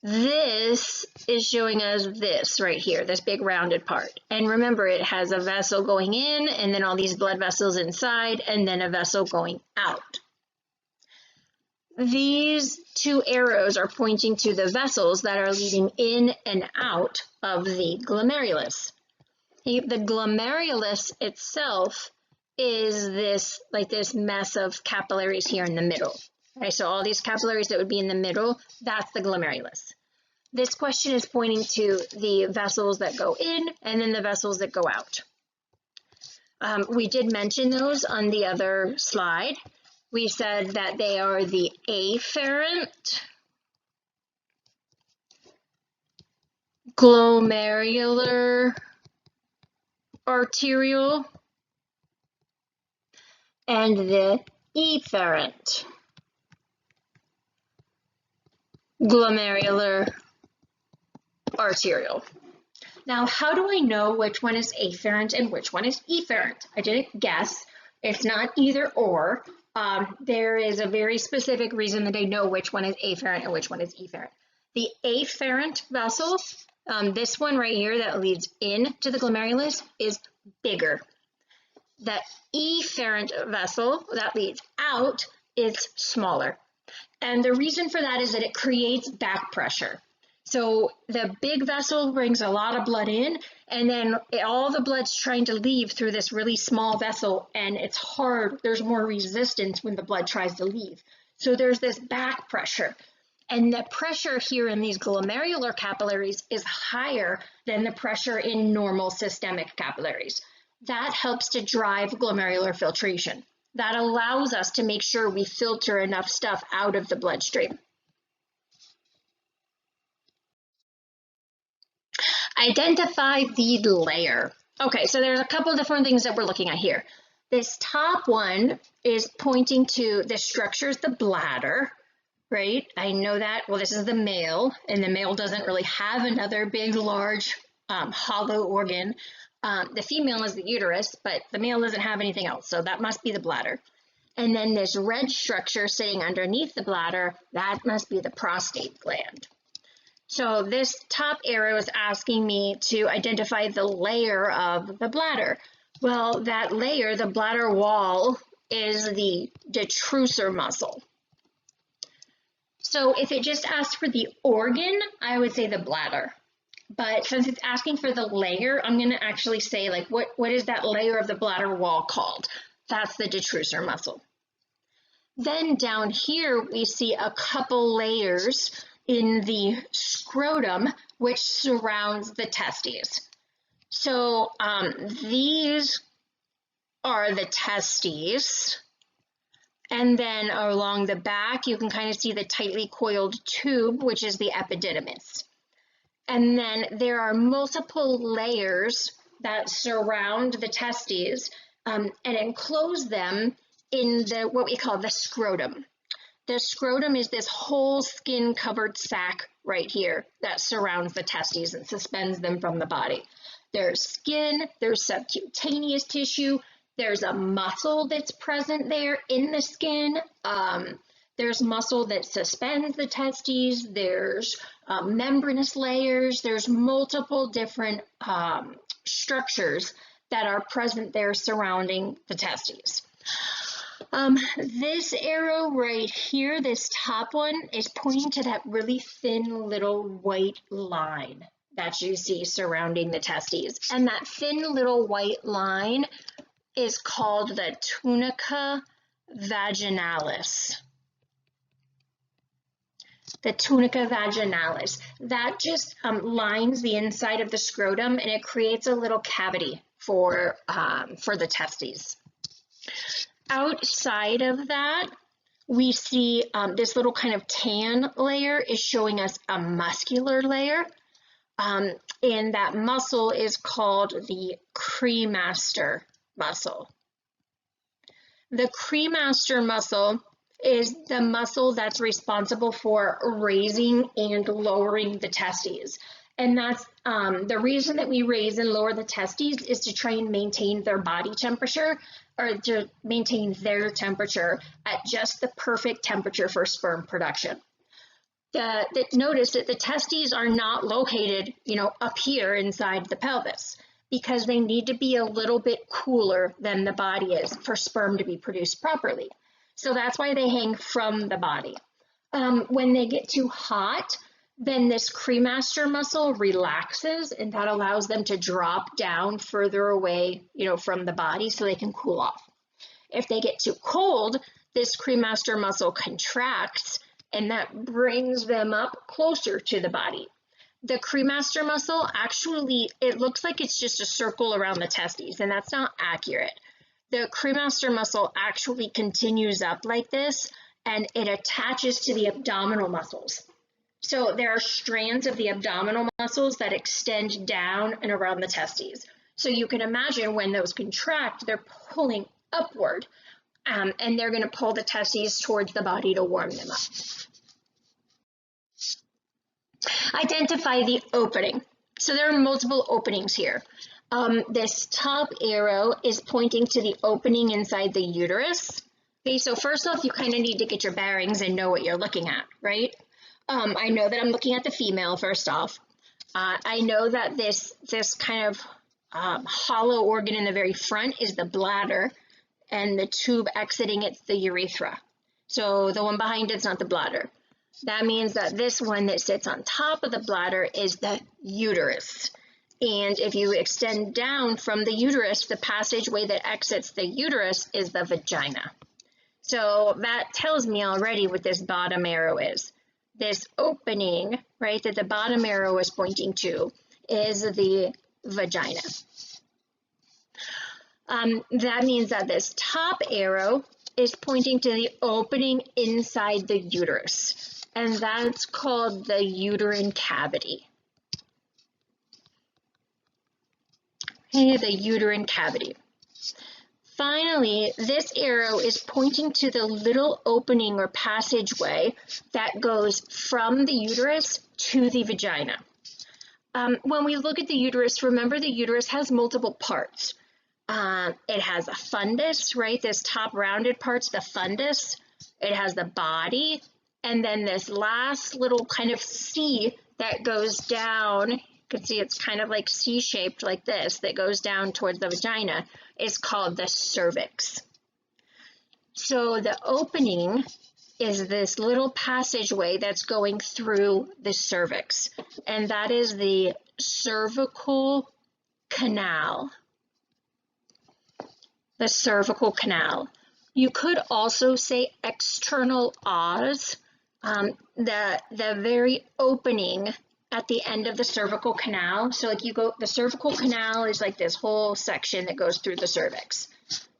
This is showing us this right here, this big rounded part. And remember, it has a vessel going in, and then all these blood vessels inside, and then a vessel going out. These two arrows are pointing to the vessels that are leading in and out of the glomerulus. The glomerulus itself is this mess of capillaries here in the middle. Okay, so all these capillaries that would be in the middle, that's the glomerulus. This question is pointing to the vessels that go in and then the vessels that go out. We did mention those on the other slide. We said that they are the afferent, glomerular arterial, and the efferent, glomerular arterial. Now, how do I know which one is afferent and which one is efferent? I didn't guess. It's not either or. There is a very specific reason that I know which one is afferent and which one is efferent. The afferent vessel, this one right here that leads into the glomerulus, is bigger. The efferent vessel that leads out is smaller. And the reason for that is that it creates back pressure. So the big vessel brings a lot of blood in, and then all the blood's trying to leave through this really small vessel, and it's hard. There's more resistance when the blood tries to leave. So there's this back pressure. And the pressure here in these glomerular capillaries is higher than the pressure in normal systemic capillaries. That helps to drive glomerular filtration. That allows us to make sure we filter enough stuff out of the bloodstream. Identify the layer. Okay, so there's a couple of different things that we're looking at here. This top one is pointing to the structure is the bladder, right? I know that. Well, this is the male, and the male doesn't really have another big, large, hollow organ. The female is the uterus, but the male doesn't have anything else, so that must be the bladder. And then this red structure sitting underneath the bladder, that must be the prostate gland. So this top arrow is asking me to identify the layer of the bladder. Well, that layer, the bladder wall, is the detrusor muscle. So if it just asked for the organ, I would say the bladder. But since it's asking for the layer, I'm going to actually say, like, what is that layer of the bladder wall called? That's the detrusor muscle. Then down here, we see a couple layers in the scrotum, which surrounds the testes. So these are the testes. And then along the back, you can kind of see the tightly coiled tube, which is the epididymis. And then there are multiple layers that surround the testes and enclose them in what we call the scrotum. The scrotum is this whole skin-covered sac right here that surrounds the testes and suspends them from the body. There's skin, there's subcutaneous tissue, there's a muscle that's present there in the skin. There's muscle that suspends the testes, there's membranous layers, there's multiple different structures that are present there surrounding the testes. This arrow right here, this top one, is pointing to that really thin little white line that you see surrounding the testes. And that thin little white line is called the tunica vaginalis. The tunica vaginalis. That just lines the inside of the scrotum, and it creates a little cavity for the testes. Outside of that, we see this little kind of tan layer is showing us a muscular layer, and that muscle is called the cremaster muscle. The cremaster muscle is the muscle that's responsible for raising and lowering the testes. And that's the reason that we raise and lower the testes is to try and maintain their body temperature, or to maintain their temperature at just the perfect temperature for sperm production. Notice that the testes are not located, up here inside the pelvis, because they need to be a little bit cooler than the body is for sperm to be produced properly. So that's why they hang from the body. When they get too hot, then this cremaster muscle relaxes, and that allows them to drop down further away, from the body so they can cool off. If they get too cold, this cremaster muscle contracts, and that brings them up closer to the body. The cremaster muscle actually, it looks like it's just a circle around the testes, and that's not accurate. The cremaster muscle actually continues up like this, and it attaches to the abdominal muscles. So there are strands of the abdominal muscles that extend down and around the testes. So you can imagine when those contract, they're pulling upward, and they're going to pull the testes towards the body to warm them up. Identify the opening. So there are multiple openings here. This top arrow is pointing to the opening inside the uterus. Okay, so first off, you kind of need to get your bearings and know what you're looking at, right? I know that I'm looking at the female first off. I know that this kind of hollow organ in the very front is the bladder, and the tube exiting it's the urethra. So the one behind it's not the bladder. That means that this one that sits on top of the bladder is the uterus. And if you extend down from the uterus, the passageway that exits the uterus is the vagina. So that tells me already what this bottom arrow is. This opening, right, that the bottom arrow is pointing to is the vagina. That means that this top arrow is pointing to the opening inside the uterus, and that's called the uterine cavity. Okay, the uterine cavity. Finally, this arrow is pointing to the little opening or passageway that goes from the uterus to the vagina. When we look at the uterus, remember the uterus has multiple parts. It has a fundus, right? This top rounded part's the fundus. It has the body, and then this last little kind of C that goes down, you can see it's kind of like C-shaped like this, that goes down towards the vagina, is called the cervix. So the opening is this little passageway that's going through the cervix, and that is the cervical canal. The cervical canal. You could also say external os, the very opening at the end of the cervical canal. So like the cervical canal is like this whole section that goes through the cervix.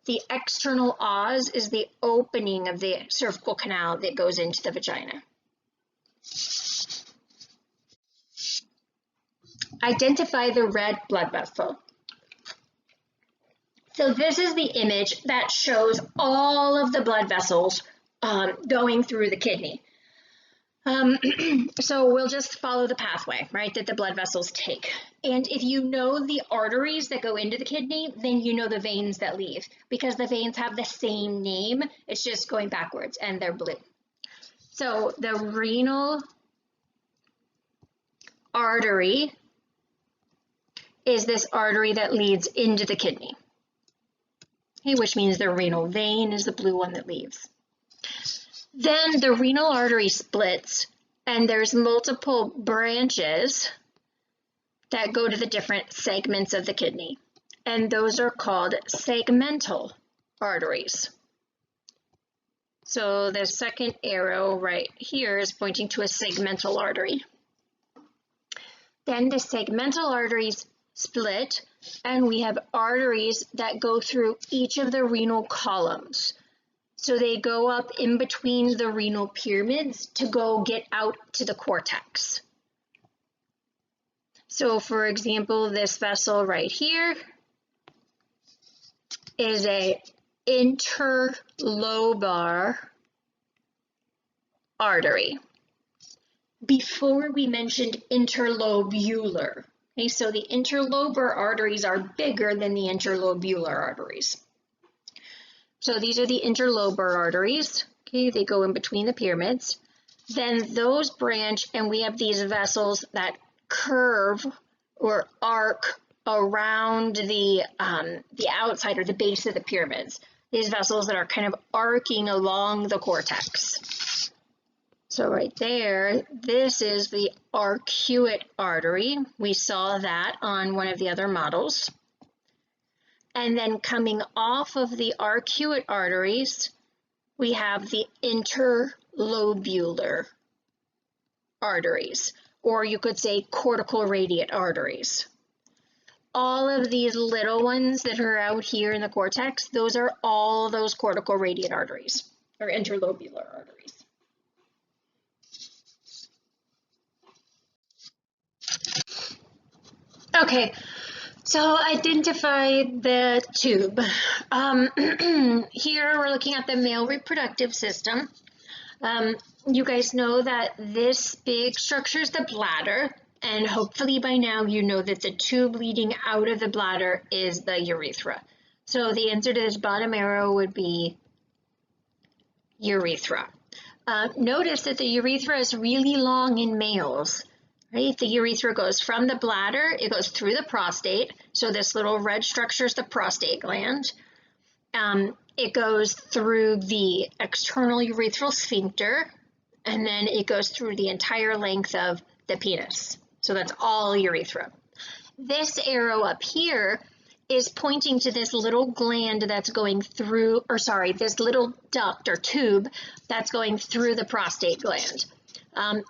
The external os is the opening of the cervical canal that goes into the vagina. Identify the red blood vessel. So this is the image that shows all of the blood vessels going through the kidney. So we'll just follow the pathway, right, that the blood vessels take. And if you know the arteries that go into the kidney, then you know the veins that leave, because the veins have the same name. It's just going backwards, and they're blue. So the renal artery is this artery that leads into the kidney, okay, which means the renal vein is the blue one that leaves. Then the renal artery splits, and there's multiple branches that go to the different segments of the kidney, and those are called segmental arteries. So the second arrow right here is pointing to a segmental artery. Then the segmental arteries split, and we have arteries that go through each of the renal columns. So they go up in between the renal pyramids to go get out to the cortex. So for example, this vessel right here is a interlobar artery. Before we mentioned interlobular. Okay, so the interlobar arteries are bigger than the interlobular arteries. So these are the interlobar arteries. Okay, they go in between the pyramids. Then those branch, and we have these vessels that curve or arc around the outside or the base of the pyramids. These vessels that are kind of arcing along the cortex. So right there, this is the arcuate artery. We saw that on one of the other models. And then coming off of the arcuate arteries, we have the interlobular arteries, or you could say cortical radiate arteries. All of these little ones that are out here in the cortex, those are all those cortical radiate arteries, or interlobular arteries. Okay. So identify the tube. Here we're looking at the male reproductive system. You guys know that this big structure is the bladder, and hopefully by now you know that the tube leading out of the bladder is the urethra. So the answer to this bottom arrow would be urethra. Notice that the urethra is really long in males. Right? The urethra goes from the bladder, it goes through the prostate. So this little red structure is the prostate gland. It goes through the external urethral sphincter, and then it goes through the entire length of the penis. So that's all urethra. This arrow up here is pointing to this little gland that's going through, or sorry, this little duct or tube that's going through the prostate gland.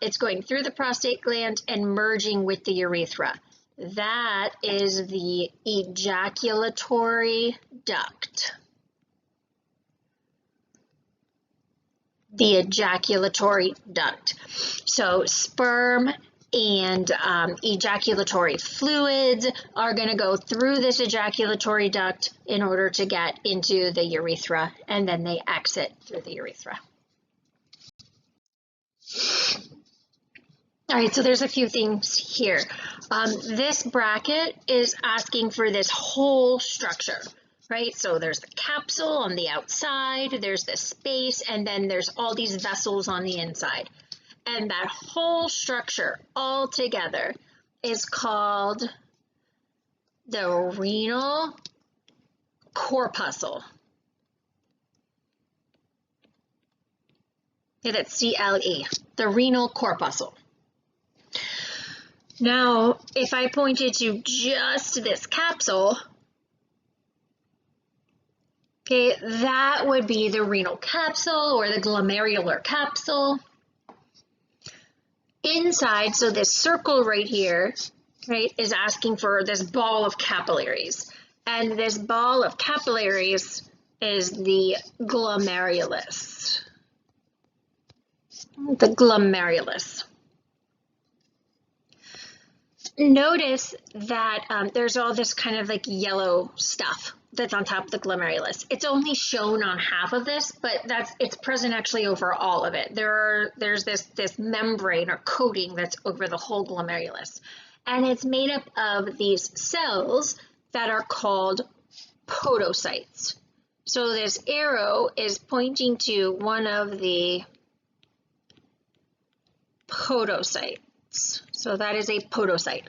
It's going through the prostate gland and merging with the urethra. That is the ejaculatory duct. The ejaculatory duct. So sperm and ejaculatory fluids are going to go through this ejaculatory duct in order to get into the urethra, and then they exit through the urethra. All right, so there's a few things here. This bracket is asking for this whole structure, right? So there's the capsule on the outside, there's the space, and then there's all these vessels on the inside. And that whole structure all together is called the renal corpuscle. Okay, that's C-L-E, the renal corpuscle. Now, if I pointed to just this capsule, okay, that would be the renal capsule or the glomerular capsule. Inside, so this circle right here, right, is asking for this ball of capillaries. And this ball of capillaries is the glomerulus. The glomerulus. Notice that there's all this kind of like yellow stuff, that's on top of the glomerulus. It's only shown on half of this, but it's present actually over all of it. There's this membrane or coating that's over the whole glomerulus, and it's made up of these cells that are called podocytes. So this arrow is pointing to one of the podocytes. So that is a podocyte.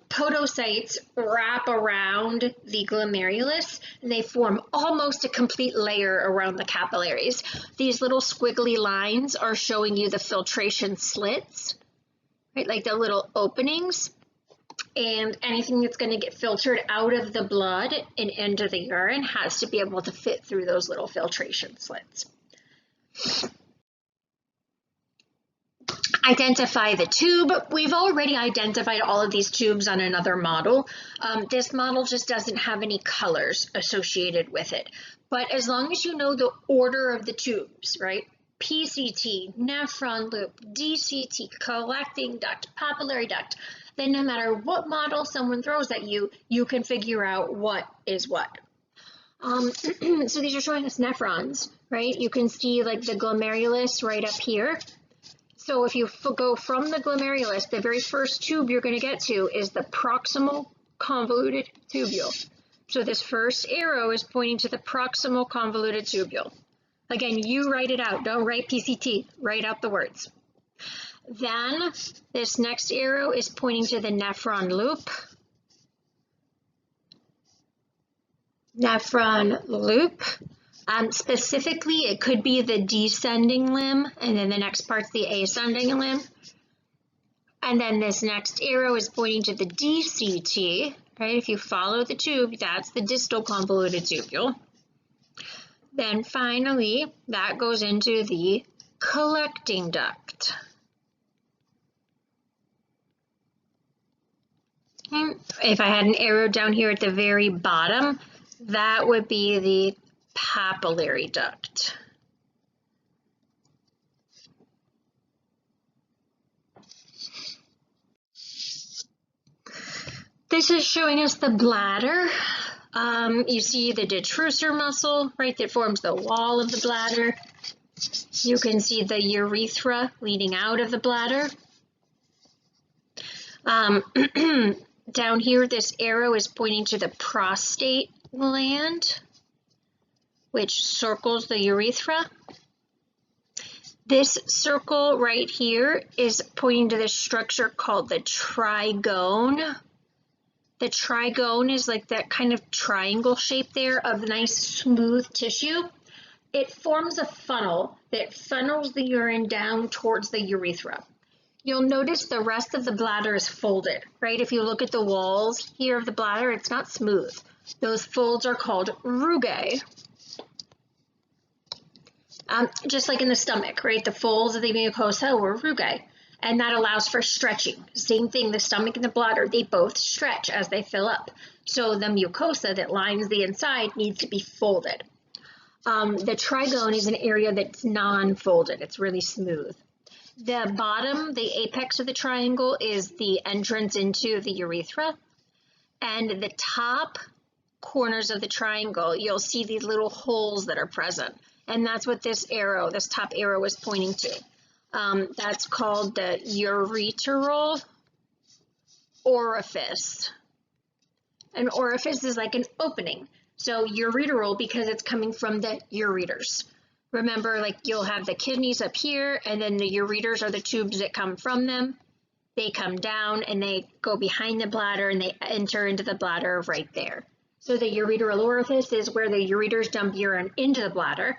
Podocytes wrap around the glomerulus, and they form almost a complete layer around the capillaries. These little squiggly lines are showing you the filtration slits, right? Like the little openings. And anything that's going to get filtered out of the blood and into the urine has to be able to fit through those little filtration slits. Identify the tube. We've already identified all of these tubes on another model. This model just doesn't have any colors associated with it. But as long as you know the order of the tubes, right? PCT, nephron loop, DCT, collecting duct, papillary duct, then no matter what model someone throws at you, you can figure out what is what. So these are showing us nephrons, right? You can see like the glomerulus right up here. So if you go from the glomerulus, the very first tube you're going to get to is the proximal convoluted tubule. So this first arrow is pointing to the proximal convoluted tubule. Again, you write it out. Don't write PCT. Write out the words. Then this next arrow is pointing to the nephron loop. Nephron loop. Specifically, it could be the descending limb, and then the next part's the ascending limb. And then this next arrow is pointing to the DCT, right? If you follow the tube, that's the distal convoluted tubule. Then finally, that goes into the collecting duct. And if I had an arrow down here at the very bottom, that would be the papillary duct. This is showing us the bladder. You see the detrusor muscle, right, that forms the wall of the bladder. You can see the urethra leading out of the bladder. Down here, this arrow is pointing to the prostate gland, which circles the urethra. This circle right here is pointing to this structure called the trigone. The trigone is like that kind of triangle shape there of nice smooth tissue. It forms a funnel that funnels the urine down towards the urethra. You'll notice the rest of the bladder is folded, right? If you look at the walls here of the bladder, it's not smooth. Those folds are called rugae. Just like in the stomach, right? The folds of the mucosa were rugae, and that allows for stretching. Same thing, the stomach and the bladder, they both stretch as they fill up. So the mucosa that lines the inside needs to be folded. The trigone is an area that's non-folded. It's really smooth. The bottom, the apex of the triangle, is the entrance into the urethra. And the top corners of the triangle, you'll see these little holes that are present. And that's what this arrow, this top arrow, is pointing to. That's called the urethral orifice. An orifice is like an opening. So urethral because it's coming from the ureters. Remember, like you'll have the kidneys up here, and then the ureters are the tubes that come from them. They come down and they go behind the bladder and they enter into the bladder right there. So the urethral orifice is where the ureters dump urine into the bladder,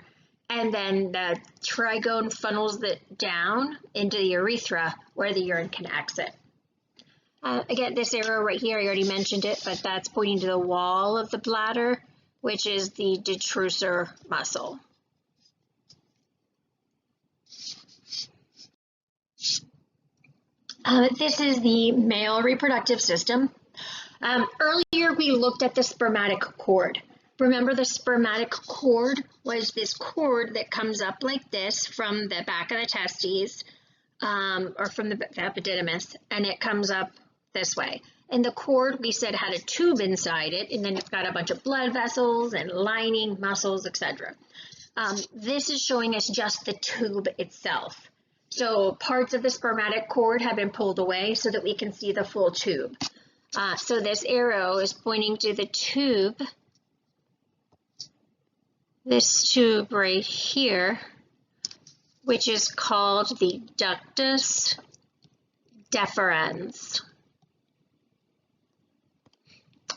and then the trigone funnels it down into the urethra where the urine can exit. Again, this arrow right here, I already mentioned it, but that's pointing to the wall of the bladder, which is the detrusor muscle. This is the male reproductive system. Earlier, we looked at the spermatic cord. Remember, the spermatic cord was this cord that comes up like this from the back of the testes, or from the epididymis, and it comes up this way. And the cord, we said, had a tube inside it, and then it's got a bunch of blood vessels and lining, muscles, etc. This is showing us just the tube itself. So parts of the spermatic cord have been pulled away so that we can see the full tube. So this arrow is pointing to the tube, this tube right here, which is called the Ductus deferens.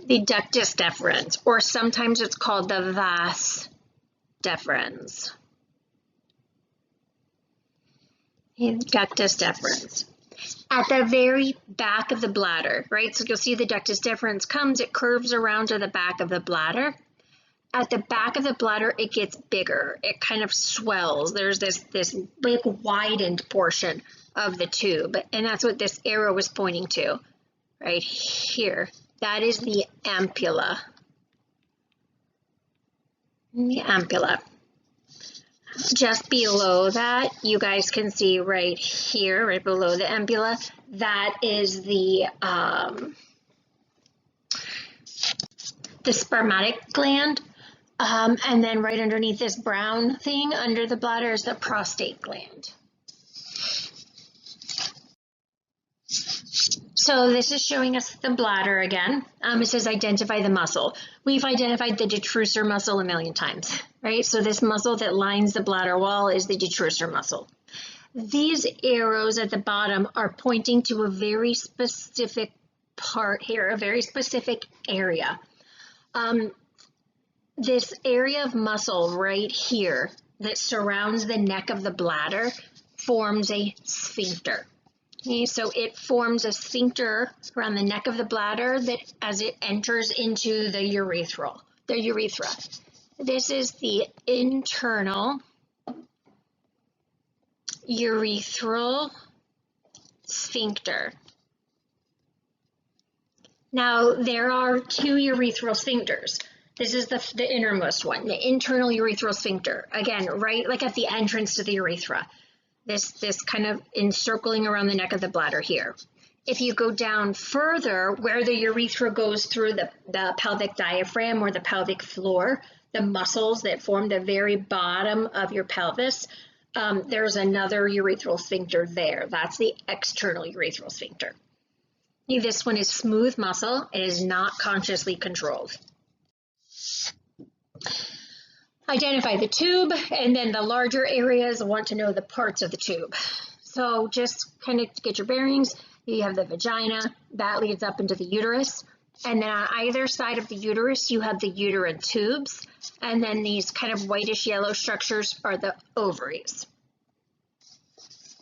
The Ductus deferens, or sometimes it's called the vas deferens. Ductus deferens. At the very back of the bladder, right? So you'll see the ductus deferens comes, it curves around to the back of the bladder. At the back of the bladder, it gets bigger. It kind of swells. There's this big widened portion of the tube, and that's what this arrow is pointing to, right here. That is the ampulla. The ampulla. Just below that, you guys can see right here, right below the ampulla, that is the spermatic gland. And then right underneath this brown thing under the bladder is the prostate gland. So this is showing us the bladder again. It says identify the muscle. We've identified the detrusor muscle a million times, right? So this muscle that lines the bladder wall is the detrusor muscle. These arrows at the bottom are pointing to a very specific part here, a very specific area. This area of muscle right here that surrounds the neck of the bladder forms a sphincter. Okay, so it forms a sphincter around the neck of the bladder that as it enters into the urethra. This is the internal urethral sphincter. Now, there are two urethral sphincters. This is the innermost one, the internal urethral sphincter. Again, right like at the entrance to the urethra. This kind of encircling around the neck of the bladder here. If you go down further, where the urethra goes through the pelvic diaphragm or the pelvic floor, the muscles that form the very bottom of your pelvis, there's another urethral sphincter there. That's the external urethral sphincter. This one is smooth muscle. It is not consciously controlled. Identify the tube, and then the larger areas want to know the parts of the tube. So just kind of to get your bearings, you have the vagina, that leads up into the uterus, and then on either side of the uterus you have the uterine tubes, and then these kind of whitish yellow structures are the ovaries.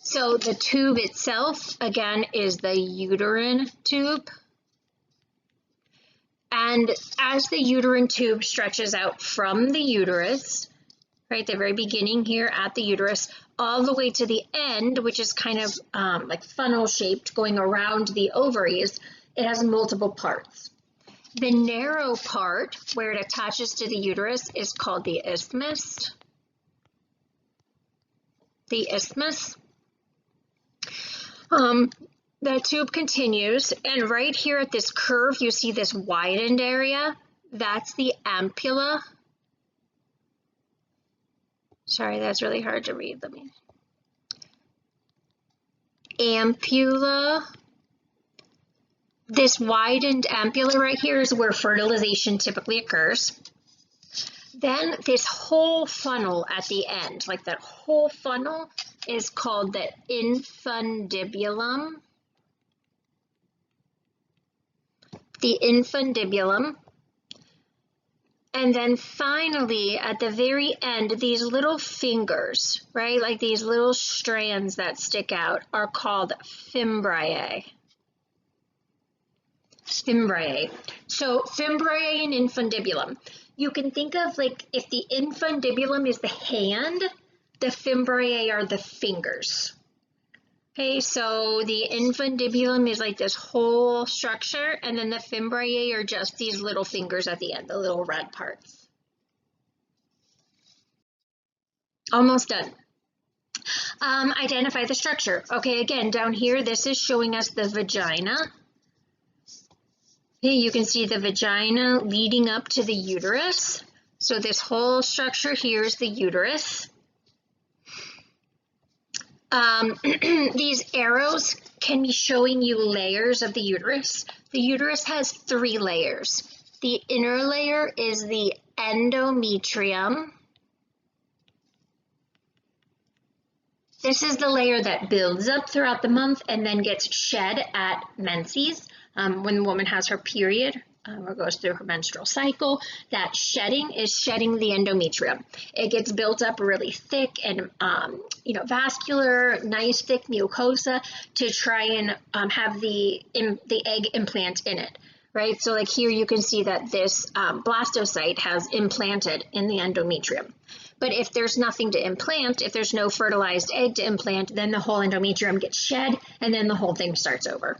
So the tube itself, again, is the uterine tube. And as the uterine tube stretches out from the uterus, right, the very beginning here at the uterus, all the way to the end, which is kind of like funnel shaped going around the ovaries, it has multiple parts. The narrow part where it attaches to the uterus is called the isthmus. The isthmus. The tube continues, and right here at this curve, you see this widened area. That's the ampulla. Sorry, that's really hard to read. Let me. Ampulla. This widened ampulla right here is where fertilization typically occurs. Then this whole funnel at the end, like that whole funnel, is called the infundibulum. The infundibulum. And then finally, at the very end, these little fingers, right, like these little strands that stick out, are called fimbriae. Fimbriae. So fimbriae and infundibulum. You can think of like if the infundibulum is the hand, the fimbriae are the fingers. Okay, so the infundibulum is like this whole structure, and then the fimbriae are just these little fingers at the end, the little red parts. Almost done. Identify the structure. Okay, again, down here, this is showing us the vagina. Okay, you can see the vagina leading up to the uterus. So this whole structure here is the uterus. These arrows can be showing you layers of the uterus. The uterus has 3 layers. The inner layer is the endometrium. This is the layer that builds up throughout the month and then gets shed at menses. When the woman has her period or goes through her menstrual cycle, that shedding is shedding the endometrium. It gets built up really thick and vascular, nice thick mucosa to try and have the egg implant in it, right? So like here you can see that this blastocyte has implanted in the endometrium. But if there's nothing to implant, if there's no fertilized egg to implant, then the whole endometrium gets shed and then the whole thing starts over.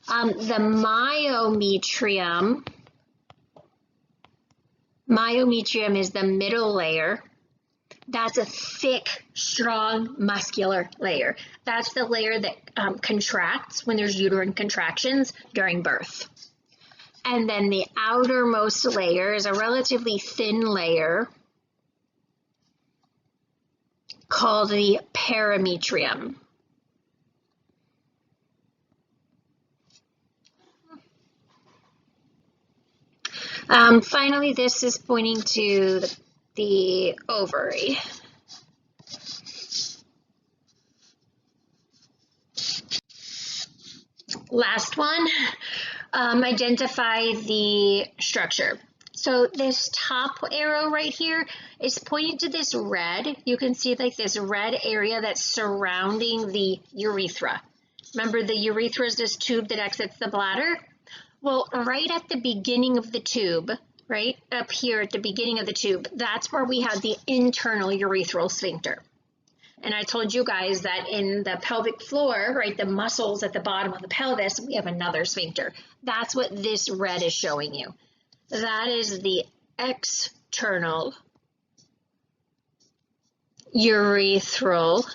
The myometrium is the middle layer. That's a thick, strong, muscular layer. That's the layer that contracts when there's uterine contractions during birth. And then the outermost layer is a relatively thin layer called the perimetrium. Finally, this is pointing to the ovary. Last one, identify the structure. So this top arrow right here is pointing to this red. You can see like this red area that's surrounding the urethra. Remember, the urethra is this tube that exits the bladder? Well, right at the beginning of the tube, right up here at the beginning of the tube, that's where we have the internal urethral sphincter. And I told you guys that in the pelvic floor, right, the muscles at the bottom of the pelvis, we have another sphincter. That's what this red is showing you. That is the external urethral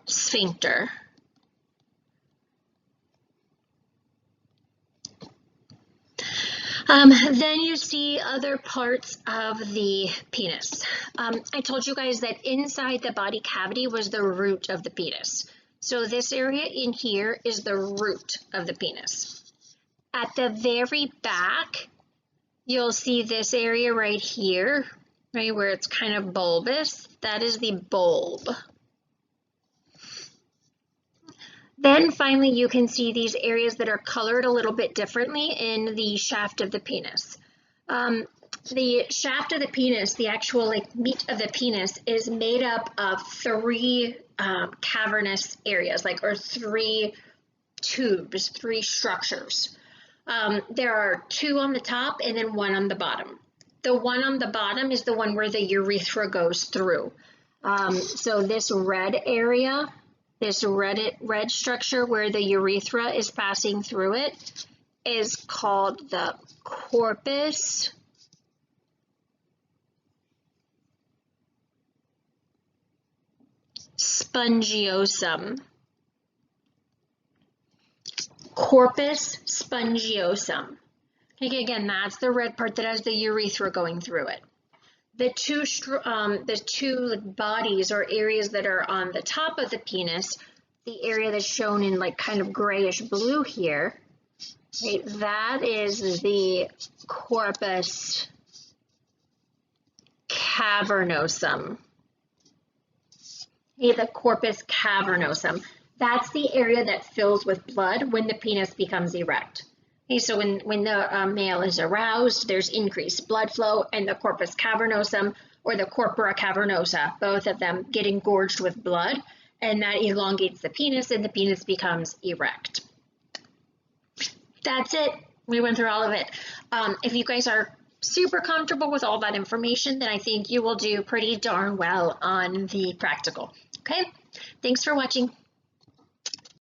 sphincter. Then you see other parts of the penis. I told you guys that inside the body cavity was the root of the penis. So this area in here is the root of the penis. At the very back, you'll see this area right here, right, where it's kind of bulbous. That is the bulb. Then finally, you can see these areas that are colored a little bit differently in the shaft of the penis. The shaft of the penis, the actual meat of the penis, is made up of 3 cavernous areas, or 3 tubes, 3 structures. There are 2 on the top and then 1 on the bottom. The one on the bottom is the one where the urethra goes through. So this red area, this red structure where the urethra is passing through it, is called the corpus spongiosum. Corpus spongiosum. Okay, again, that's the red part that has the urethra going through it. The two bodies or areas that are on the top of the penis, the area that's shown in kind of grayish blue here, right, that is the corpus cavernosum. Okay, the corpus cavernosum. That's the area that fills with blood when the penis becomes erect. Okay, so when the male is aroused, there's increased blood flow, and the corpus cavernosum or the corpora cavernosa, both of them get engorged with blood, and that elongates the penis, and the penis becomes erect. That's it. We went through all of it. If you guys are super comfortable with all that information, then I think you will do pretty darn well on the practical. Okay, thanks for watching.